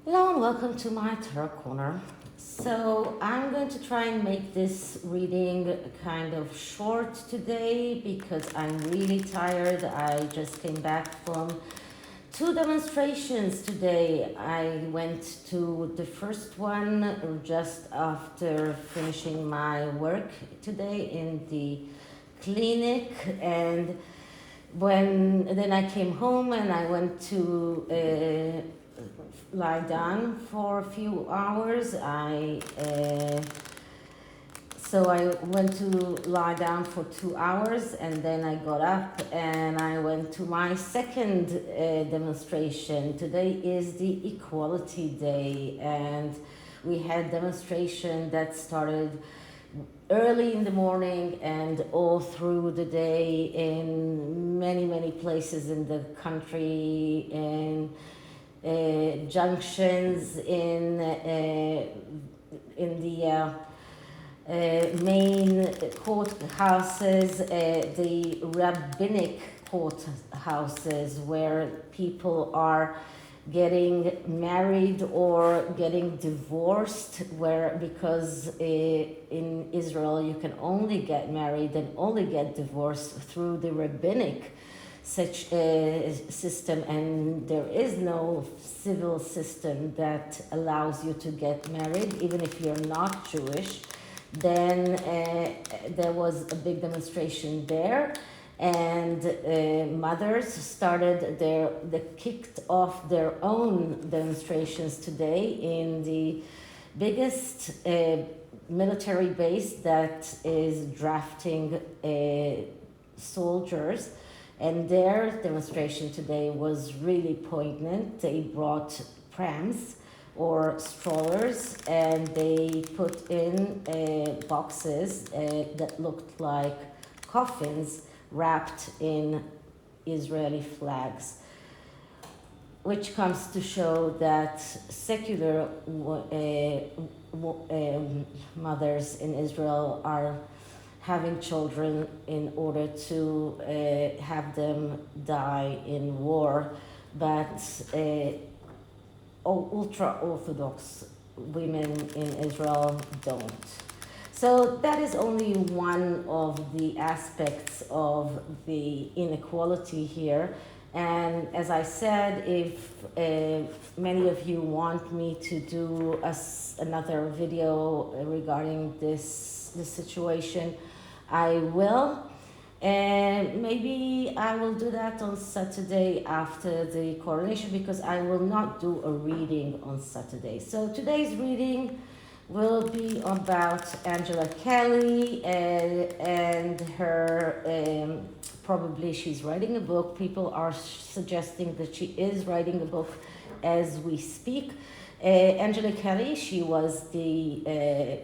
Hello and welcome to my tarot corner. So I'm going to try and make this reading kind of short today because I'm really tired. I just came back from two demonstrations today. I went to the first one just after finishing my work today in the clinic, and then I came home and I went to lie down for a few hours. So I went to lie down for 2 hours, and then I got up and I went to my second demonstration. Today is the Equality Day, and we had demonstration that started early in the morning and all through the day in many places in the country, in junctions, in the main courthouses, the rabbinic courthouses where people are getting married or getting divorced, because in Israel you can only get married and only get divorced through the rabbinic such a system, and there is no civil system that allows you to get married even if you're not Jewish. Then there was a big demonstration there, and mothers they kicked off their own demonstrations today in the biggest military base that is drafting soldiers. And their demonstration today was really poignant. They brought prams or strollers, and they put in boxes that looked like coffins wrapped in Israeli flags, which comes to show that secular mothers in Israel are having children in order to have them die in war, but ultra-Orthodox women in Israel don't. So that is only one of the aspects of the inequality here. And as I said, if many of you want me to do another video regarding this situation, I will. And maybe I will do that on Saturday after the coronation, because I will not do a reading on Saturday. So today's reading will be about Angela Kelly and her, probably she's writing a book. People are suggesting that she is writing a book as we speak. Angela Kelly, she was the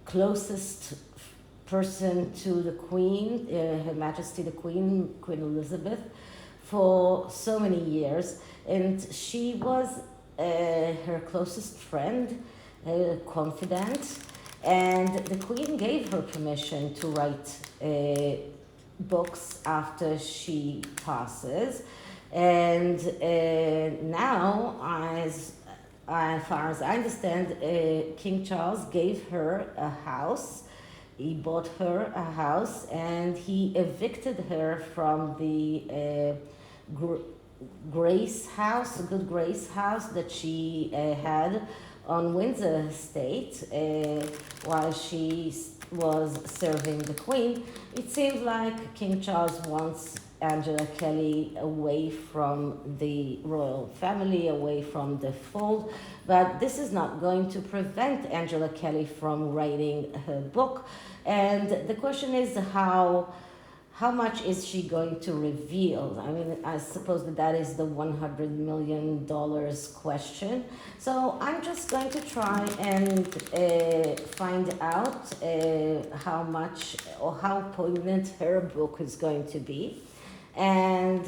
closest person to the Queen, Her Majesty the Queen, Queen Elizabeth, for so many years. And she was her closest friend, confidant, and the Queen gave her permission to write books after she passes. And now, as far as I understand, King Charles gave her a house. He bought her a house, and he evicted her from the Grace House, Good Grace House that she had on Windsor Estate while she was serving the Queen. It seems like King Charles wants Angela Kelly away from the royal family, away from the fold, but this is not going to prevent Angela Kelly from writing her book. And the question is how much is she going to reveal? I mean, I suppose that is the $100 million question. So I'm just going to try and find out how much or how poignant her book is going to be. And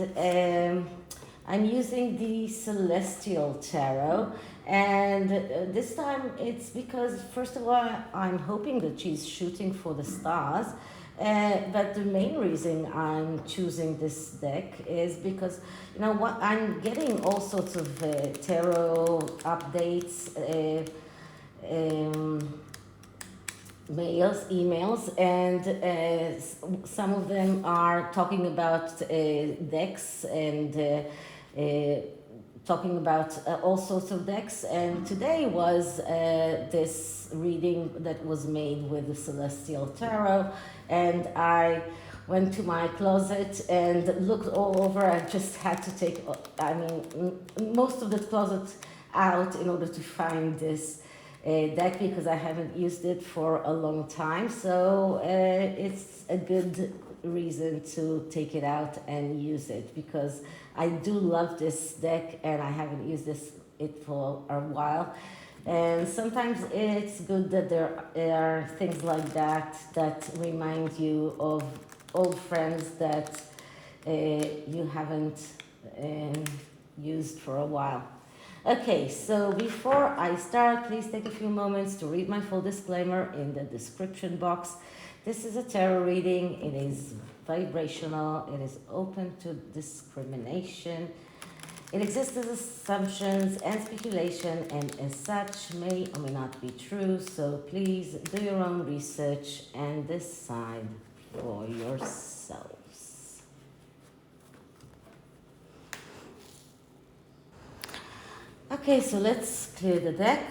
I'm using the Celestial Tarot. And this time it's because, first of all, I'm hoping that she's shooting for the stars. But the main reason I'm choosing this deck is because, you know what, I'm getting all sorts of tarot updates, mails, emails, and some of them are talking about decks and talking about all sorts of decks. And today was this reading that was made with the Celestial Tarot, and I went to my closet and looked all over. I just had to take, I mean, most of the closet out in order to find this deck, because I haven't used it for a long time. So it's a good reason to take it out and use it, because I do love this deck and I haven't used it for a while. And sometimes it's good that there are things like that that remind you of old friends that you haven't used for a while. Okay, so before I start, please take a few moments to read my full disclaimer in the description box. This is a tarot reading. It is vibrational. It is open to discrimination. It exists as assumptions and speculation, and as such may or may not be true. So please do your own research and decide for yourselves. Okay, so let's clear the deck.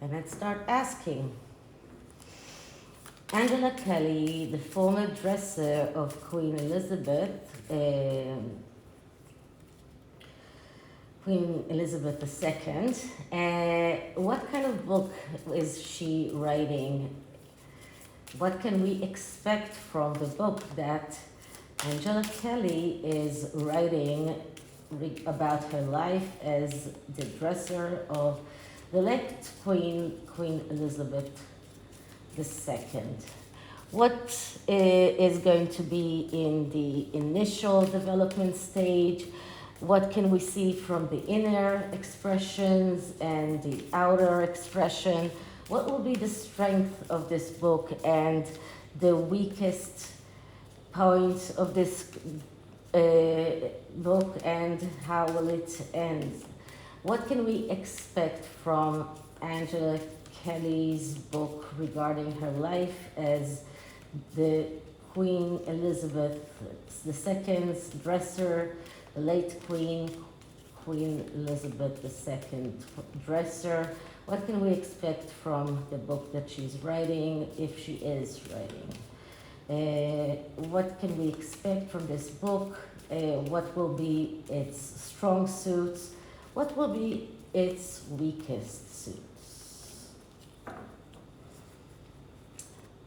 And let's start asking. Angela Kelly, the former dresser of Queen Elizabeth, Queen Elizabeth II, what kind of book is she writing? What can we expect from the book that Angela Kelly is writing about her life as the dresser of the late Queen Elizabeth II? What is going to be in the initial development stage? What can we see from the inner expressions and the outer expression? What will be the strength of this book and the weakest point of this book, and how will it end? What can we expect from Angela Kelly's book regarding her life as the Queen Elizabeth II's dresser, the late Queen Elizabeth II dresser? What can we expect from the book that she's writing, if she is writing? What can we expect from this book? What will be its strong suits? What will be its weakest suits?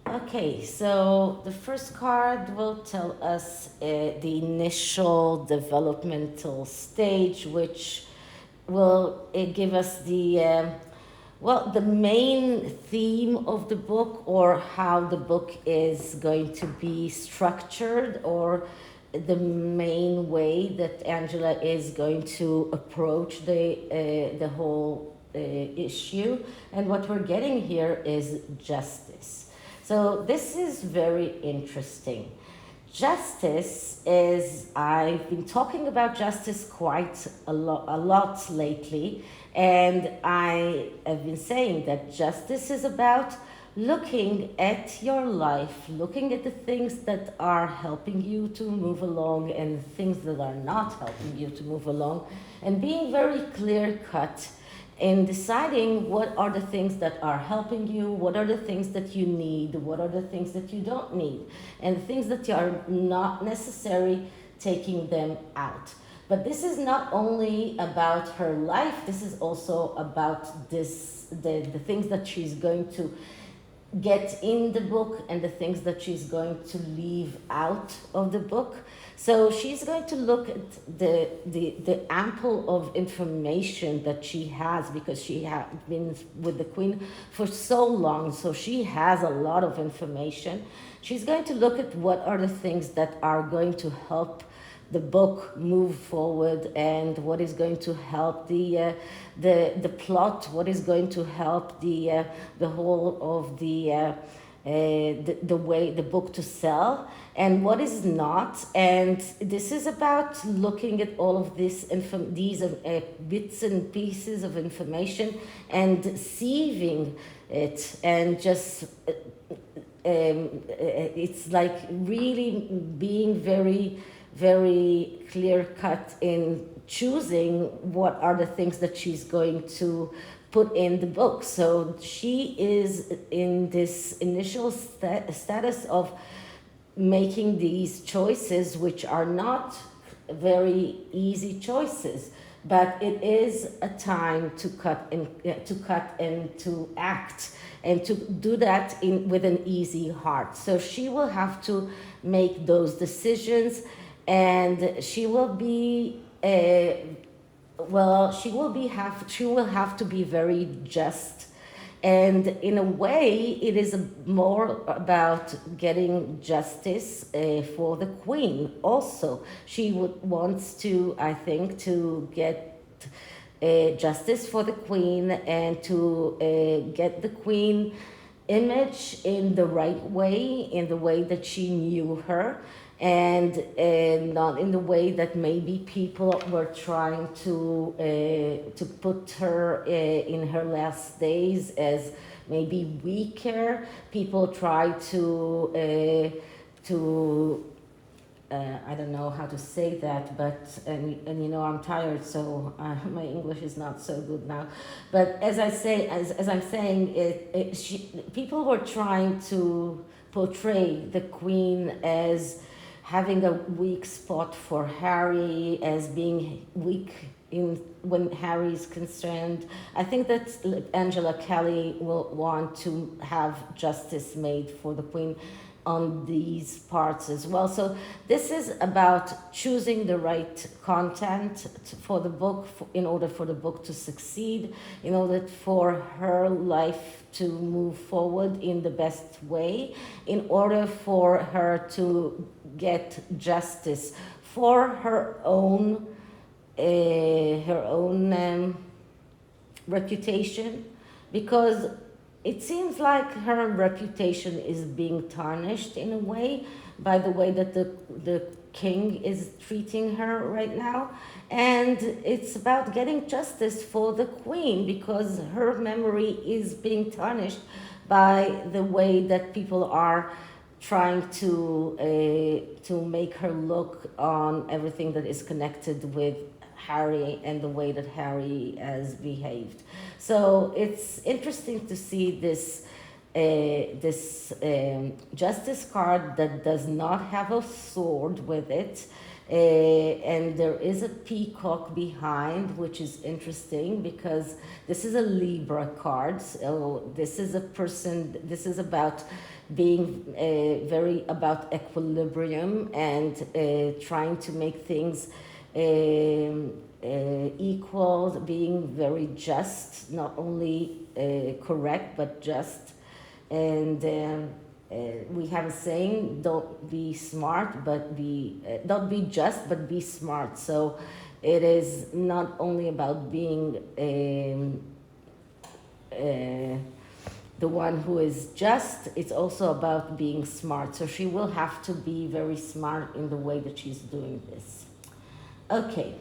Okay, so the first card will tell us the initial developmental stage, which will give us the the main theme of the book, or how the book is going to be structured, or the main way that Angela is going to approach the whole issue. And what we're getting here is justice. So this is very interesting. Justice is, I've been talking about justice quite a lot lately, and I have been saying that justice is about looking at your life, looking at the things that are helping you to move along and things that are not helping you to move along, and being very clear-cut in deciding what are the things that are helping you, what are the things that you need, what are the things that you don't need, and the things that are not necessary, taking them out. But this is not only about her life, this is also about the things that she's going to get in the book and the things that she's going to leave out of the book. So she's going to look at the ample of information that she has, because she has been with the Queen for so long, so she has a lot of information. She's going to look at what are the things that are going to help the book move forward, and what is going to help the plot, what is going to help the whole of the way the book to sell, and what is not. And this is about looking at all of these bits and pieces of information and sieving it, and just it's like really being very, very clear cut in choosing what are the things that she's going to put in the book. So she is in this initial status of making these choices, which are not very easy choices, but it is a time to cut and to act, and to do that with an easy heart. So she will have to make those decisions, and she will be she will have to be very just. And in a way, it is more about getting justice for the queen also. She wants to, I think, to get justice for the queen, and to get the queen image in the right way, in the way that she knew her, and not in the way that maybe people were trying to put her in her last days as maybe weaker. People try to I don't know how to say that, but and you know, I'm tired, so my English is not so good now. But as I'm saying, people were trying to portray the queen as having a weak spot for Harry, as being weak when Harry is concerned. I think that Angela Kelly will want to have justice made for the queen on these parts as well. So this is about choosing the right content for the book, in order for the book to succeed, in order for her life to move forward in the best way, in order for her to get justice for her own reputation, because it seems like her reputation is being tarnished in a way by the way that the king is treating her right now. And it's about getting justice for the queen, because her memory is being tarnished by the way that people are trying to make her look on everything that is connected with Harry and the way that Harry has behaved. So it's interesting to see this justice card that does not have a sword with it, and there is a peacock behind, which is interesting because this is a Libra card. So this is a person. This is about being very about equilibrium and trying to make things equal, being very just, not only correct but just. And we have a saying: don't be smart, but don't be just, but be smart. So it is not only about being the one who is just, it's also about being smart. So she will have to be very smart in the way that she's doing this. Okay,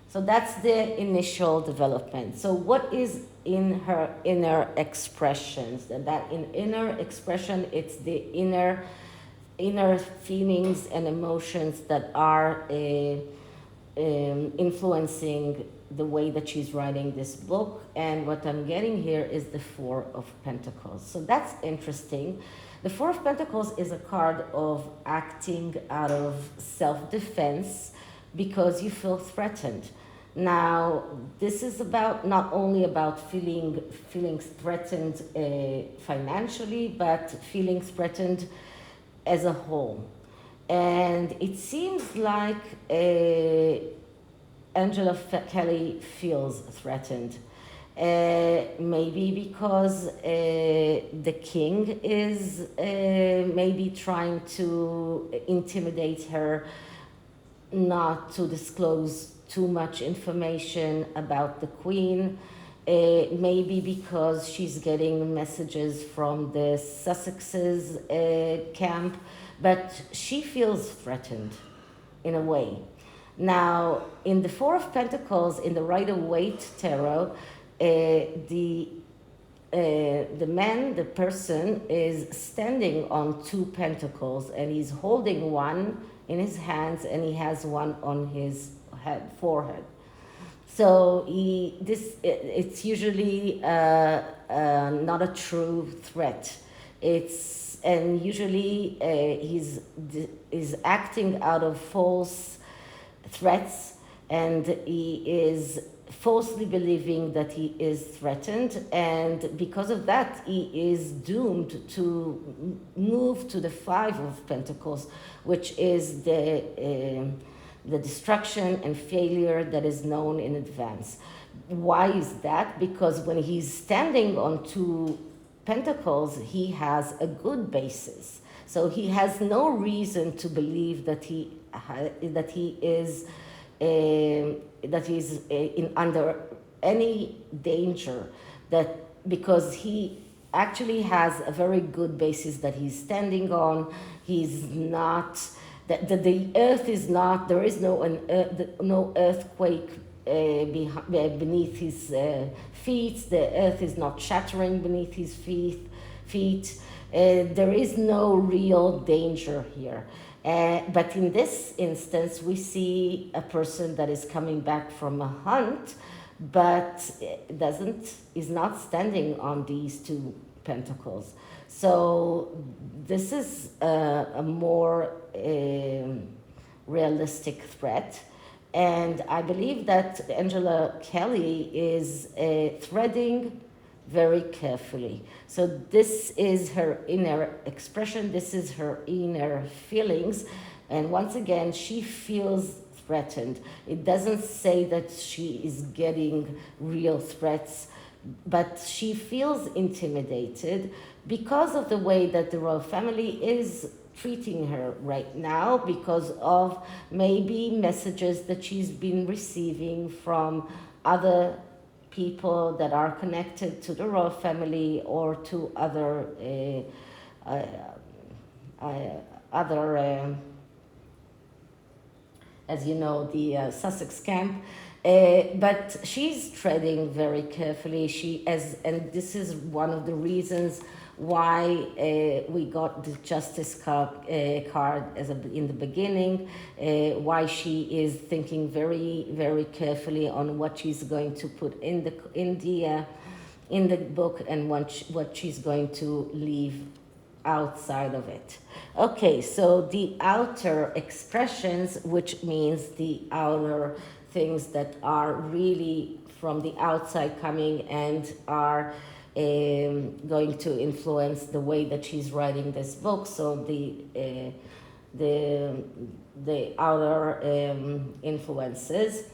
so that's the initial development. So what is in her inner expressions? And that in inner expression, it's the inner feelings and emotions that are influencing the way that she's writing this book. And what I'm getting here is the Four of Pentacles. So that's interesting. The Four of Pentacles is a card of acting out of self-defense because you feel threatened. Now, this is about not only about feeling threatened financially, but feeling threatened as a whole. And it seems like Angela Kelly feels threatened. Maybe because the king is maybe trying to intimidate her, not to disclose too much information about the queen, maybe because she's getting messages from the Sussexes camp, but she feels threatened in a way. Now, in the Four of Pentacles, in the Rider-Waite tarot, the man, the person, is standing on two pentacles, and he's holding one in his hands, and he has one on his forehead. So it's usually not a true threat. And usually he's acting out of false threats, and he is falsely believing that he is threatened, and because of that he is doomed to move to the Five of Pentacles, which is the destruction and failure that is known in advance. Why is that? Because when he's standing on two pentacles, he has a good basis. So he has no reason to believe that he's under any danger, because he actually has a very good basis that he's standing on. He's not that the earth is not, there is no earthquake beneath his feet. The earth is not shattering beneath his feet. There is no real danger here. But in this instance, we see a person that is coming back from a hunt, but is not standing on these two pentacles. So this is a more realistic threat. And I believe that Angela Kelly is threading very carefully. So this is her inner expression, this is her inner feelings, and once again she feels threatened. It doesn't say that she is getting real threats, but she feels intimidated because of the way that the royal family is treating her right now, because of maybe messages that she's been receiving from other people that are connected to the royal family or to other as you know, the Sussex camp. But she's treading very carefully. And this is one of the reasons why we got the Justice card in the beginning, why she is thinking very, very carefully on what she's going to put in the book and what she's going to leave outside of it. Okay, so the outer expressions, which means the outer things that are really from the outside coming and are going to influence the way that she's writing this book. So the outer influences,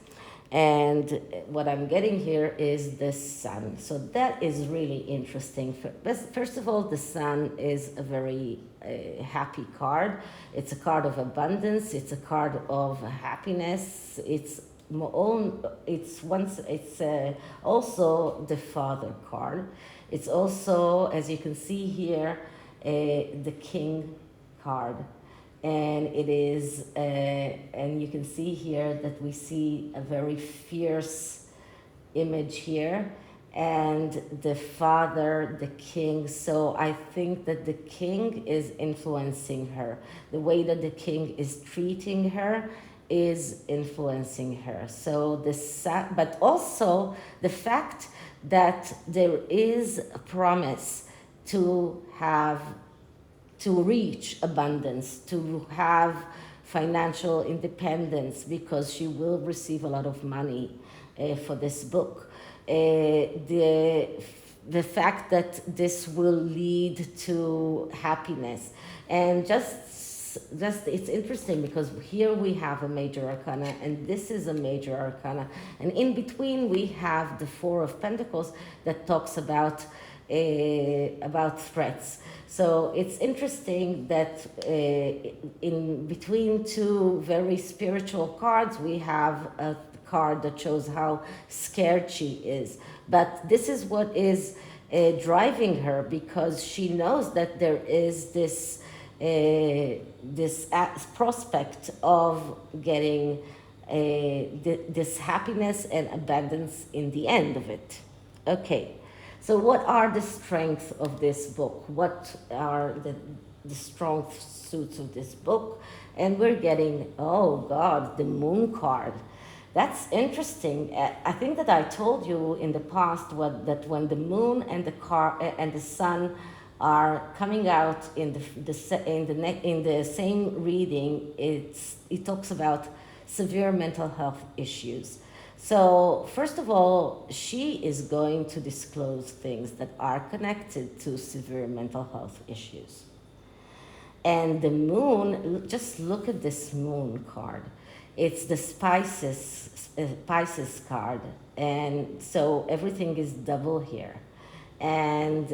and what I'm getting here is the sun. So that is really interesting. First of all, the sun is a very happy card. It's a card of abundance. It's a card of happiness. It's also the Father card. It's also, as you can see here, the King card. And it is, and you can see here that we see a very fierce image here, and the Father, the King. So I think that the King is influencing her. The way that the King is treating her is influencing her. So but also the fact that there is a promise to reach abundance, to have financial independence, because she will receive a lot of money for this book. The fact that this will lead to happiness, and just it's interesting because here we have a major arcana and this is a major arcana, and in between we have the Four of Pentacles that talks about about threats. So it's interesting that in between two very spiritual cards, we have a card that shows how scared she is. But this is what is driving her, because she knows that there is this prospect of getting this happiness and abundance in the end of it. Okay, so what are the strengths of this book? What are the strong suits of this book? And we're getting, oh God, the moon card. That's interesting. I think that I told you in the past that when the moon and the sun are coming out in the same reading, it talks about severe mental health issues. So first of all, she is going to disclose things that are connected to severe mental health issues. And the moon, just look at this moon card. It's the Pisces card, and so everything is double here. And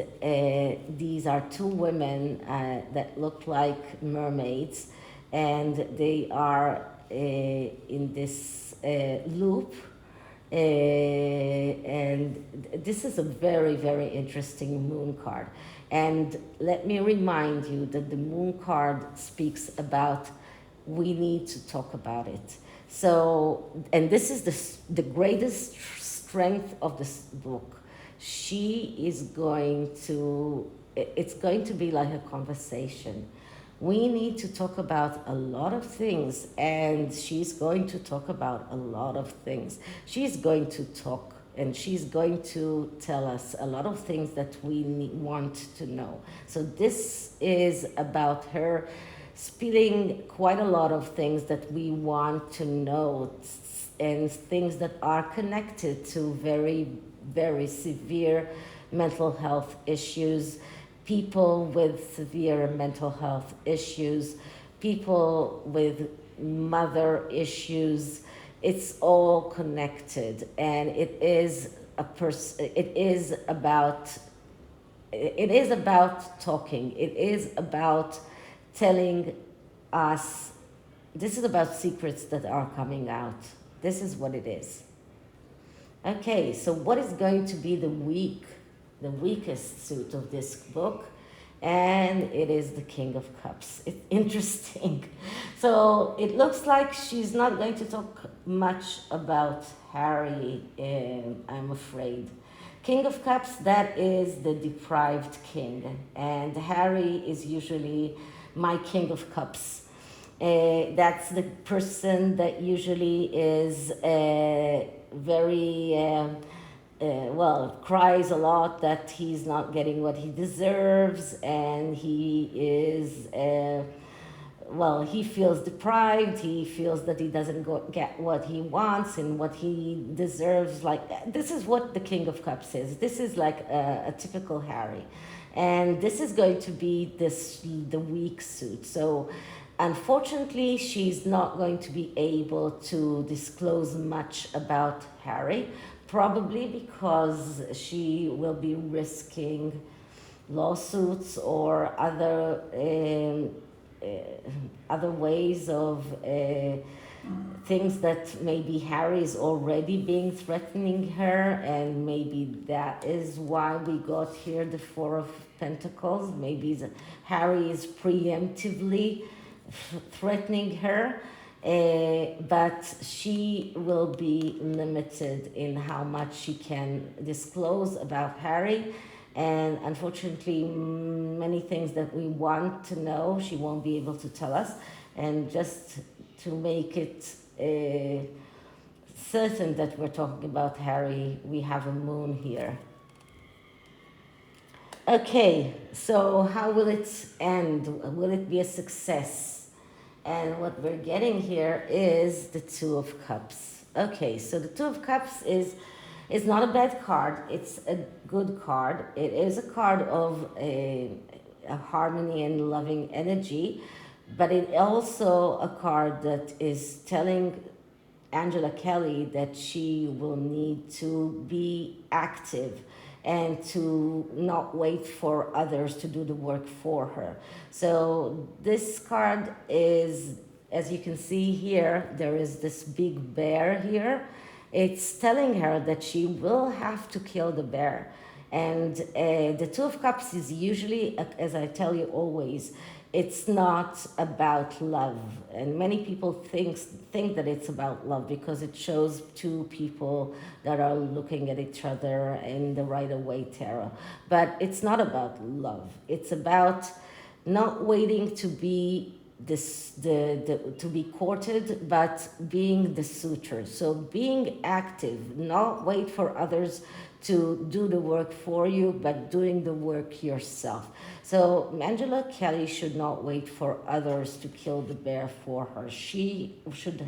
these are two women that look like mermaids, and they are in this loop. And this is a very, very interesting moon card. And let me remind you that the moon card speaks about we need to talk about it. So, and this is the greatest strength of this book. She is going to, it's going to be like a conversation. We need to talk about a lot of things, and she's going to talk about a lot of things. She's going to talk, and she's going to tell us a lot of things that we want to know. So this is about her spilling quite a lot of things that we want to know, and things that are connected to very, very severe mental health issues, people with severe mental health issues, people with mother issues. It's all connected, and it is about talking. It is about telling us, this is about secrets that are coming out. This is what it is. Okay, so what is going to be the weakest suit of this book? And it is the King of Cups. It's interesting. So it looks like she's not going to talk much about Harry, I'm afraid. King of Cups, that is the deprived king. And Harry is usually my King of Cups. That's the person that usually is very, cries a lot that he's not getting what he deserves, and he is, he feels deprived, he feels that he doesn't get what he wants and what he deserves. Like, this is what the King of Cups is. This is like a typical Harry. And this is going to be the weak suit. So unfortunately, she's not going to be able to disclose much about Harry, probably because she will be risking lawsuits or other ways of things that maybe Harry is already being threatening her, and maybe that is why we got here the Four of Pentacles. Maybe Harry is preemptively threatening her, but she will be limited in how much she can disclose about Harry, and unfortunately many things that we want to know she won't be able to tell us. And just to make it certain that we're talking about Harry, we have a moon here. Okay, so how will it end? Will it be a success? And what we're getting here is the Two of Cups. Okay, so the Two of Cups is not a bad card. It's a good card. It is a card of a harmony and loving energy, but it also a card that is telling Angela Kelly that she will need to be active and to not wait for others to do the work for her. So this card is, as you can see here, there is this big bear here. It's telling her that she will have to kill the bear. And the Two of Cups is usually, as I tell you always, it's not about love. And many people think that it's about love because it shows two people that are looking at each other in the Rider-Waite tarot. But it's not about love. It's about not waiting to be to be courted, but being the suitor. So being active, not wait for others to do the work for you, but doing the work yourself. So Angela Kelly should not wait for others to kill the bear for her. She should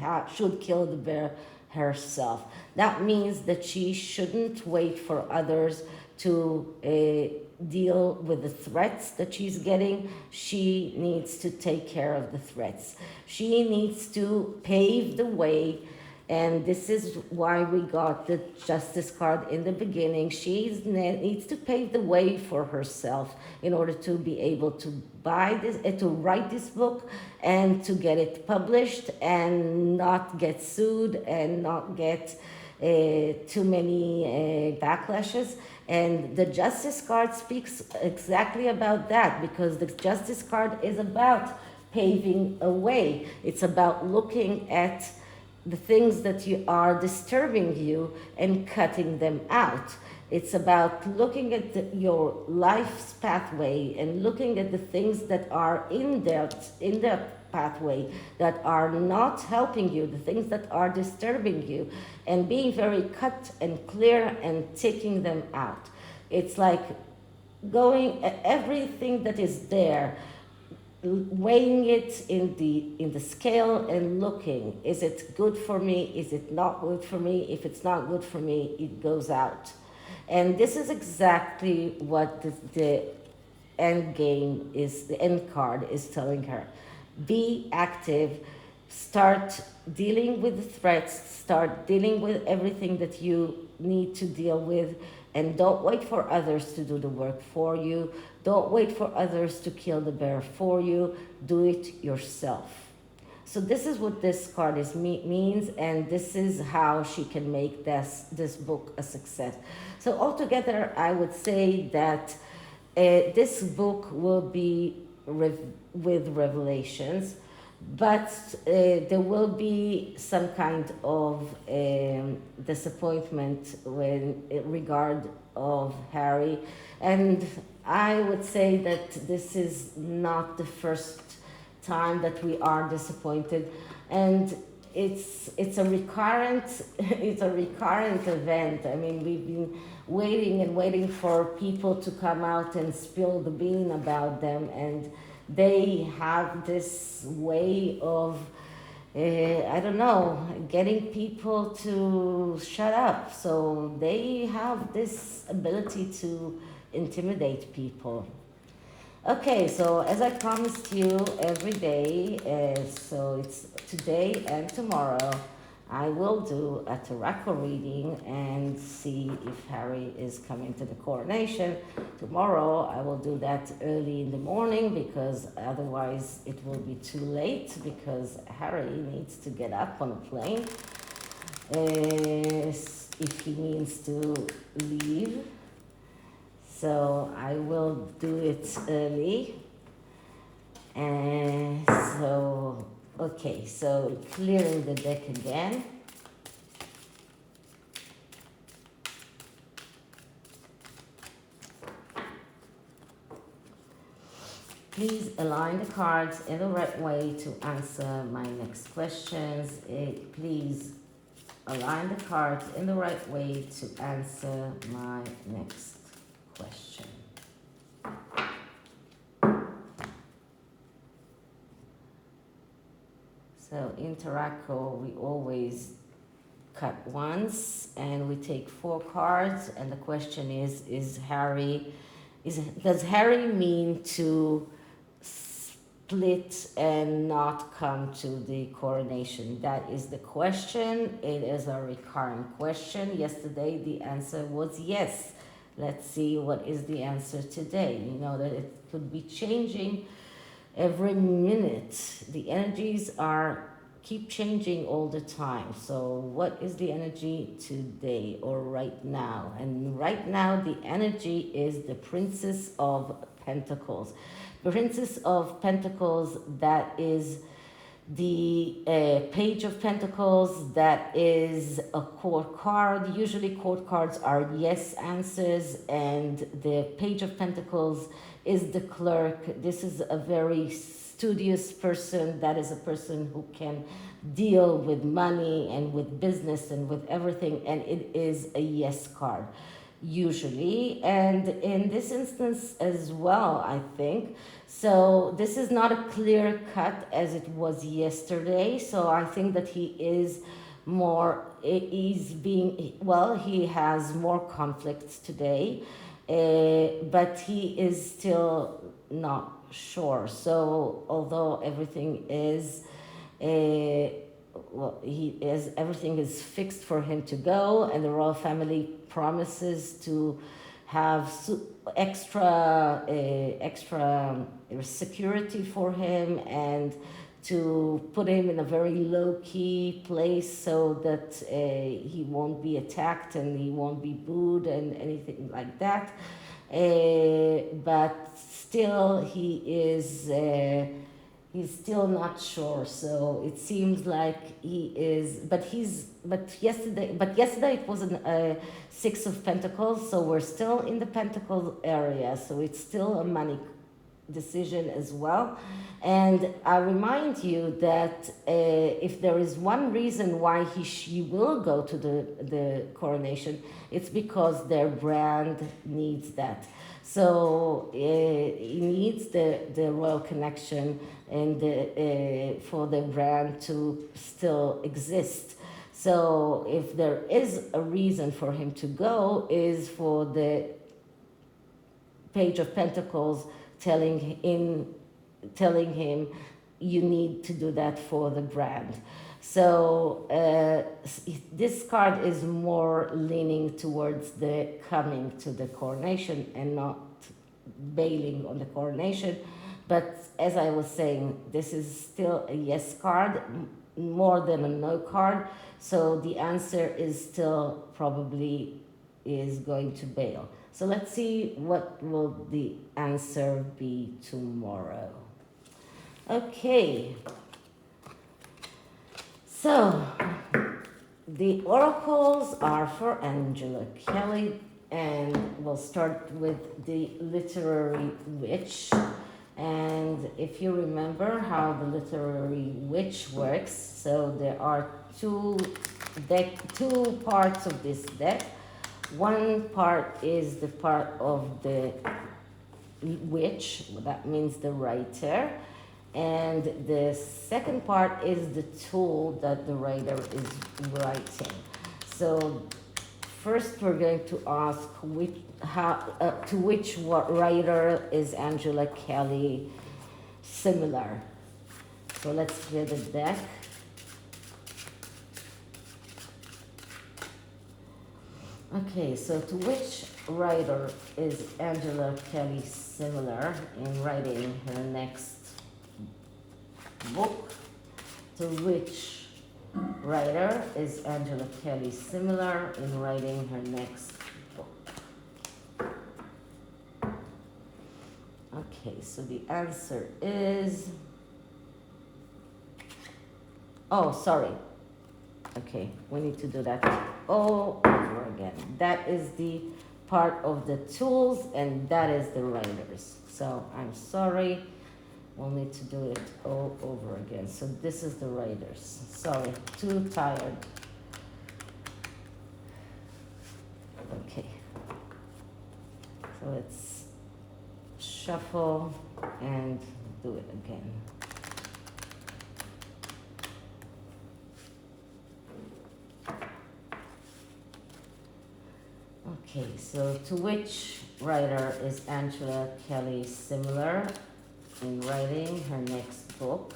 kill the bear herself. That means that she shouldn't wait for others to deal with the threats that she's getting. She needs to take care of the threats. She needs to pave the way, and this is why we got the Justice card in the beginning. She needs to pave the way for herself in order to be able to buy this, to write this book and to get it published and not get sued and not get too many backlashes. And the Justice card speaks exactly about that, because the Justice card is about paving a way. It's about looking at the things that are disturbing you and cutting them out. It's about looking at your life's pathway and looking at the things that are in that pathway that are not helping you, the things that are disturbing you, and being very cut and clear and taking them out. It's like going at everything that is there, weighing it in the scale and looking, is it good for me, is it not good for me? If it's not good for me, it goes out. And this is exactly what the end game is, the end card is telling her. Be active, start dealing with the threats, start dealing with everything that you need to deal with, and don't wait for others to do the work for you. Don't wait for others to kill the bear for you. Do it yourself. So this is what this card means, and this is how she can make this book a success. So altogether, I would say that this book will be with revelations, but there will be some kind of disappointment in regard of Harry. And I would say that this is not the first time that we are disappointed, and it's a recurrent event. I mean, we've been waiting and waiting for people to come out and spill the bean about them, and they have this way of I don't know, getting people to shut up. So they have this ability to intimidate people. Okay, so as I promised you every day, so it's today and tomorrow, I will do a tarot reading and see if Harry is coming to the coronation. Tomorrow I will do that early in the morning, because otherwise it will be too late, because Harry needs to get up on a plane if he means to leave. So I will do it early. And so, okay, so clearing the deck again. Please align the cards in the right way to answer my next questions. Please align the cards in the right way to answer my next question. So in tarot, we always cut once and we take 4 cards, and the question is does Harry mean to split and not come to the coronation? That is the question. It is a recurrent question. Yesterday the answer was yes. Let's see what is the answer today. You know that it could be changing every minute. The energies are keep changing all the time. So what is the energy today or right now? And right now the energy is the Princess of Pentacles. The Princess of Pentacles, that is the Page of Pentacles, that is a court card. Usually court cards are yes answers, and the Page of Pentacles is the clerk. This is a very studious person. That is a person who can deal with money and with business and with everything, and it is a yes card usually, and in this instance as well, I think. So this is not a clear cut as it was yesterday, so I think that he is more, he's being, well, he has more conflicts today, but he is still not sure. So although everything is everything is fixed for him to go, and the royal family promises to have extra security for him, and to put him in a very low-key place so that he won't be attacked and he won't be booed and anything like that. But still he's still not sure, so it seems like he is, but yesterday it was a Six of Pentacles, so we're still in the Pentacle area, so it's still a money decision as well. And I remind you that if there is one reason why she will go to the coronation, it's because their brand needs that. So he needs the royal connection and for the brand to still exist. So if there is a reason for him to go, is for the Page of Pentacles telling him you need to do that for the brand. So this card is more leaning towards the coming to the coronation and not bailing on the coronation. But as I was saying, this is still a yes card more than a no card. So the answer is still probably is going to bail. So let's see what will the answer be tomorrow. Okay. So the oracles are for Angela Kelly, and we'll start with the literary witch. And if you remember how the literary witch works, so there are two parts of this deck. One part is the part of the witch, that means the writer, and the second part is the tool that the writer is writing. So first we're going to ask to which writer is Angela Kelly similar. So let's clear the deck. Okay, so to which writer is Angela Kelly similar in writing her next book? To which writer is Angela Kelly similar in writing her next book? Okay, so the answer is... Oh, sorry. Okay, we need to do that all over again. That is the part of the tools, and that is the writers. So I'm sorry, we'll need to do it all over again. So this is the writers. Sorry, too tired. Okay, so let's shuffle and do it again. Okay, so to which writer is Angela Kelly similar in writing her next book?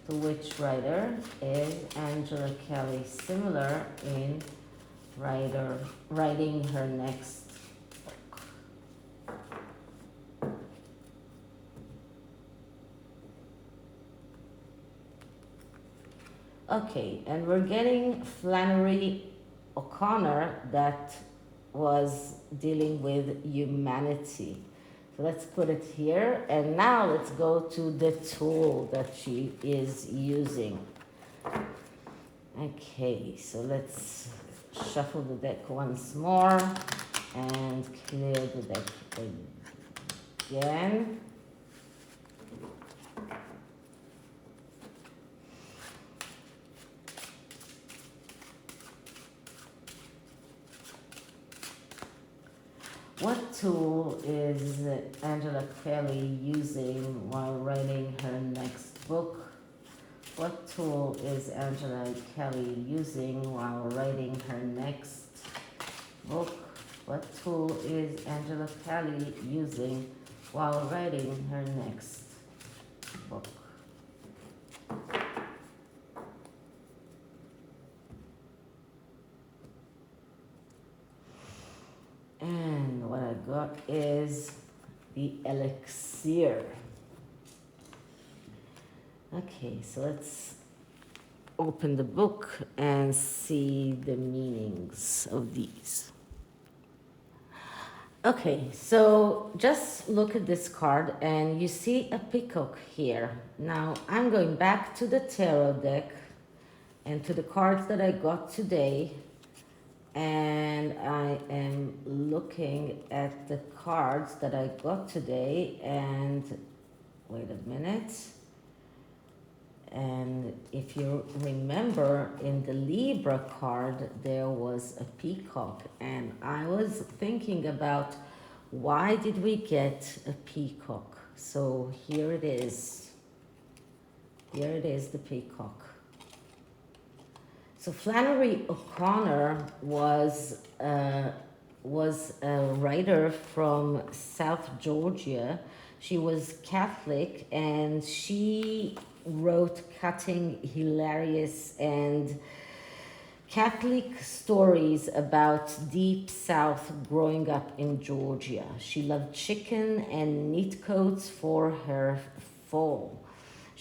To which writer is Angela Kelly similar in writing her next book? Okay, and we're getting Flannery O'Connor that was dealing with humanity. So let's put it here, and now let's go to the tool that she is using. Okay, so let's shuffle the deck once more and clear the deck again. What tool is Angela Kelly using while writing her next book? What tool is Angela Kelly using while writing her next book? What tool is Angela Kelly using while writing her next book? And what I got is the elixir. Okay, so let's open the book and see the meanings of these. Okay, so just look at this card and you see a peacock here. Now I'm going back to the tarot deck and to the cards that I got today, and I am looking at the cards that I got today, and wait a minute. And if you remember, in the Libra card, there was a peacock. And I was thinking about, why did we get a peacock? So here it is. Here it is, the peacock. So Flannery O'Connor was a writer from South Georgia. She was Catholic, and she wrote cutting, hilarious, and Catholic stories about deep South growing up in Georgia. She loved chicken and knit coats for her fall.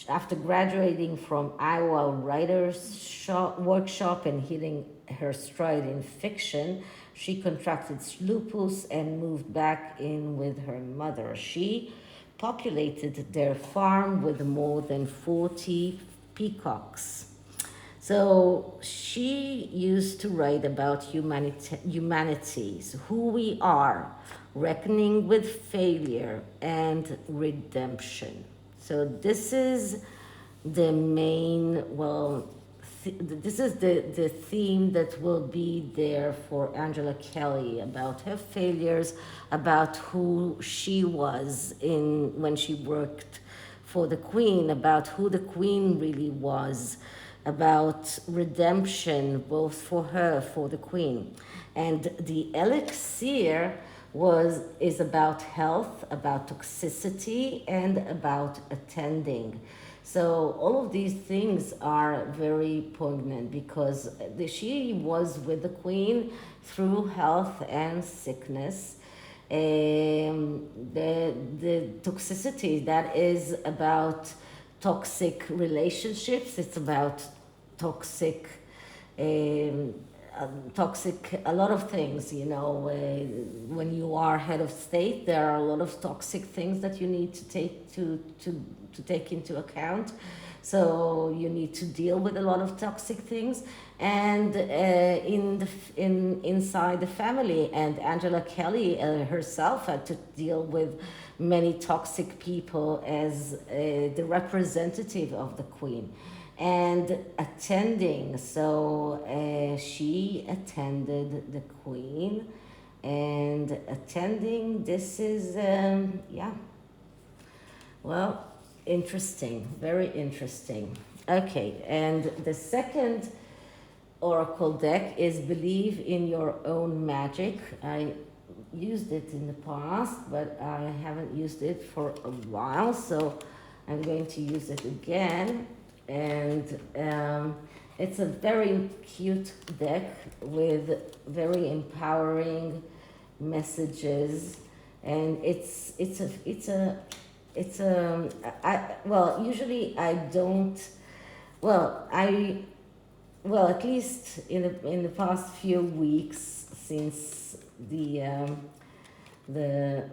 After graduating from Iowa Writers Workshop and hitting her stride in fiction, she contracted lupus and moved back in with her mother. She populated their farm with more than 40 peacocks. So she used to write about humanities, who we are, reckoning with failure and redemption. So this is the main, this is the theme that will be there for Angela Kelly, about her failures, about who she was when she worked for the Queen, about who the Queen really was, about redemption, both for her, for the Queen. And the elixir is about health, about toxicity, and about attending. So all of these things are very poignant, because she was with the Queen through health and sickness. The toxicity, that is about toxic relationships. It's about toxic a lot of things, when you are head of state, there are a lot of toxic things that you need to take into account. So you need to deal with a lot of toxic things, and inside the family. And Angela Kelly herself had to deal with many toxic people as the representative of the Queen. And attending, so she attended the Queen, and attending, this is interesting, very interesting. Okay, and the second oracle deck is Believe in Your Own Magic. I used it in the past, but I haven't used it for a while, so I'm going to use it again. And it's a very cute deck with very empowering messages, and usually I don't, well, at least in the past few weeks, since the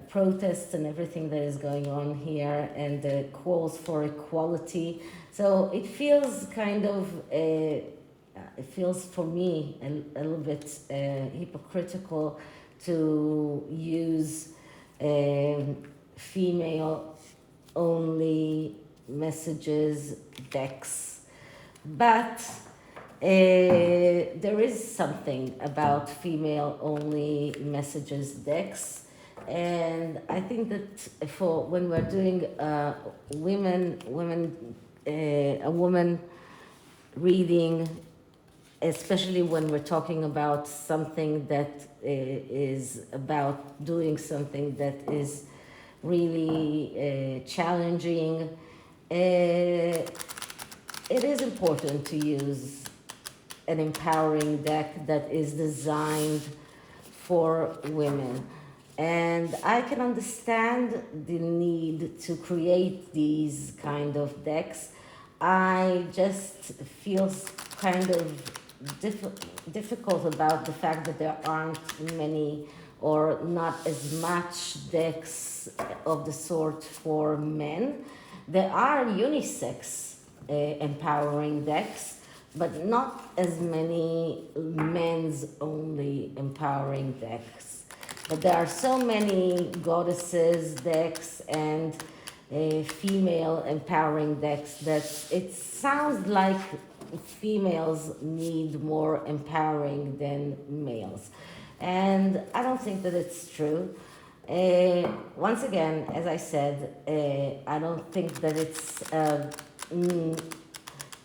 protests and everything that is going on here and the calls for equality. So it feels kind of, it feels for me a little bit hypocritical to use female only messages decks. But there is something about female only messages decks, and I think that for when we're doing a woman reading, especially when we're talking about something that is about doing something that is really challenging, it is important to use an empowering deck that is designed for women. And I can understand the need to create these kind of decks. I just feel kind of difficult about the fact that there aren't many or not as much decks of the sort for men. There are unisex empowering decks, but not as many men's only empowering decks. But there are so many goddesses decks and female empowering decks that it sounds like females need more empowering than males. And I don't think that it's true. Once again, as I said, I don't think that it's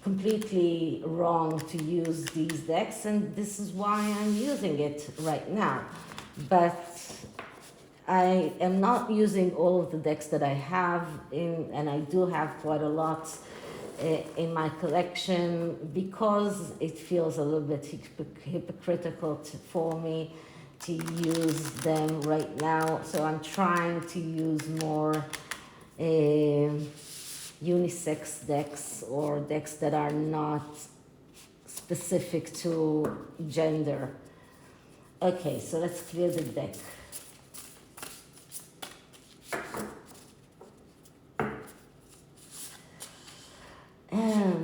completely wrong to use these decks, and this is why I'm using it right now. But I am not using all of the decks that I have in, and I do have quite a lot in my collection, because it feels a little bit hypocritical for me to use them right now. So I'm trying to use more unisex decks, or decks that are not specific to gender. Okay, so let's clear the deck.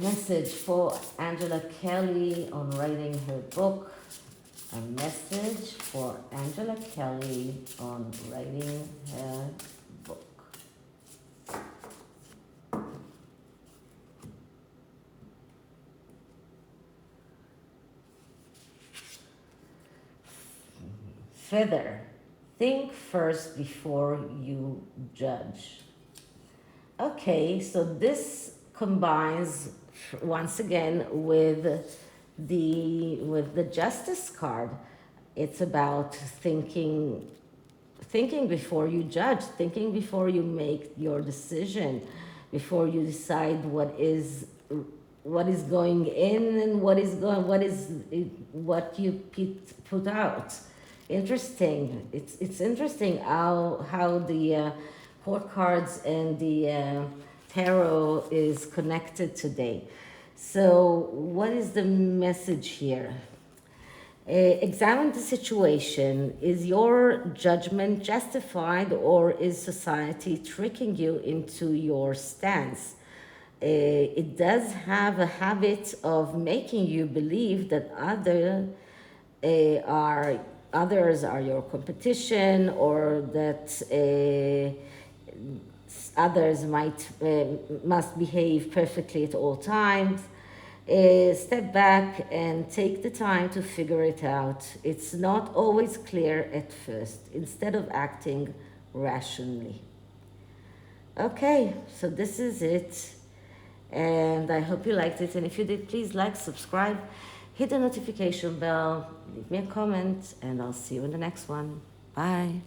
Message for Angela Kelly on writing her book. A message for Angela Kelly on writing her book. Feather. Think first before you judge. Okay, so this combines once again with the Justice card. It's about thinking before you judge, thinking before you make your decision, before you decide what is going in and what you put out. Interesting. It's interesting how the court cards and the tarot is connected today. So what is the message here? Examine the situation. Is your judgment justified, or is society tricking you into your stance? It does have a habit of making you believe that others are your competition, or that others must behave perfectly at all times. Step back and take the time to figure it out. It's not always clear at first, instead of acting rationally. Okay, so this is it. And I hope you liked it. And if you did, please like, subscribe, hit the notification bell, leave me a comment, and I'll see you in the next one. Bye.